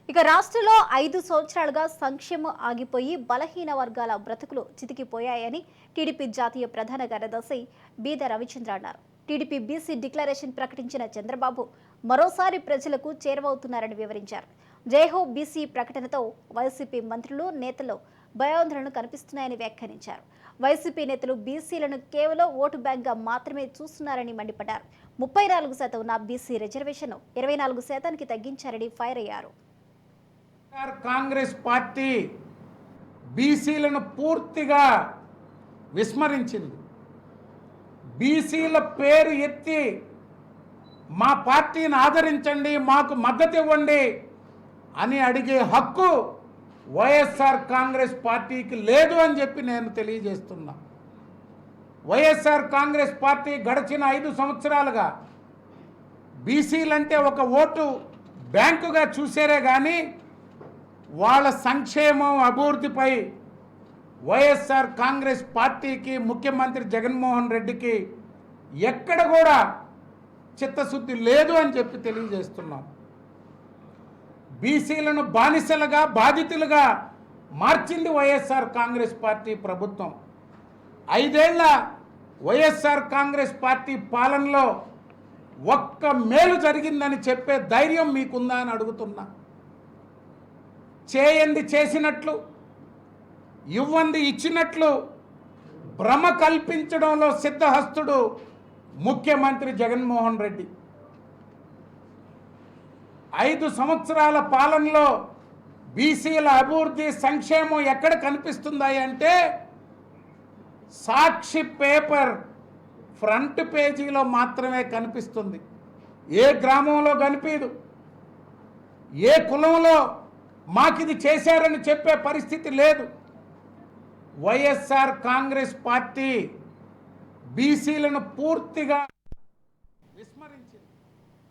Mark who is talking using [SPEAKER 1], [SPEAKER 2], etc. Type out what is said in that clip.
[SPEAKER 1] ఇక రాష్ట్రంలో 5 సంవత్సరాలుగా సంక్షేమం ఆగిపోయి బలహీన వర్గాల బ్రతుకులు చితికిపోయాయని టీడీపీ జాతీయ ప్రధాన కార్యదర్శి బీద రవిచంద్ర అన్నారు. టీడీపీ బీసీ డిక్లరేషన్ ప్రకటించిన చంద్రబాబు మరోసారి ప్రజలకు చేరువవుతున్నారని వివరించారు. జైహో బీసీ ప్రకటనతో వైసీపీ మంత్రులు నేతలు భయాందోళనలు కనిపిస్తున్నాయని వ్యాఖ్యానించారు. వైసీపీ నేతలు బీసీలను కేవలం ఓటు బ్యాంక్గా మాత్రమే చూస్తున్నారని మండిపడ్డారు. 34% ఉన్న బీసీ రిజర్వేషన్ 24%కి తగ్గించారని ఫైర్ అయ్యారు.
[SPEAKER 2] కాంగ్రెస్ పార్టీ బీసీలను పూర్తిగా విస్మరించింది. బీసీల పేరు ఎత్తి మా పార్టీని ఆదరించండి, మాకు మద్దతు ఇవ్వండి అని అడిగే హక్కు వైఎస్ఆర్ కాంగ్రెస్ పార్టీకి లేదు అని చెప్పి నేను తెలియజేస్తున్నా. వైఎస్ఆర్ కాంగ్రెస్ పార్టీ గడిచిన 5 సంవత్సరాలుగా బీసీలంటే ఒక ఓటు బ్యాంకుగా చూసారే కానీ వాళ్ళ సంక్షేమం అభివృద్ధిపై వైఎస్ఆర్ కాంగ్రెస్ పార్టీకి ముఖ్యమంత్రి జగన్మోహన్ రెడ్డికి ఎక్కడ కూడా చిత్తశుద్ధి లేదు అని చెప్పి తెలియజేస్తున్నాం. బీసీలను బానిసలుగా బాధితులుగా మార్చింది వైఎస్ఆర్ కాంగ్రెస్ పార్టీ ప్రభుత్వం. 5 ఏళ్ల వైఎస్ఆర్ కాంగ్రెస్ పార్టీ పాలనలో ఒక్క మేలు జరిగిందని చెప్పే ధైర్యం మీకుందా అని అడుగుతున్నా. చేయండి చేసినట్లు, ఇవ్వండి ఇచ్చినట్లు భ్రమ కల్పించడంలో సిద్ధహస్తుడు ముఖ్యమంత్రి జగన్మోహన్ రెడ్డి. 5 సంవత్సరాల పాలనలో బీసీల అభివృద్ధి సంక్షేమం ఎక్కడ కనిపిస్తుందా అంటే సాక్షి పేపర్ ఫ్రంట్ పేజీలో మాత్రమే కనిపిస్తుంది. ఏ గ్రామంలో కనిపించదు. ఏ కులంలో మాకిది చేశారని చెప్పే పరిస్థితి లేదు. వైఎస్ఆర్ కాంగ్రెస్ పార్టీ బీసీలను పూర్తిగా విస్మరించింది.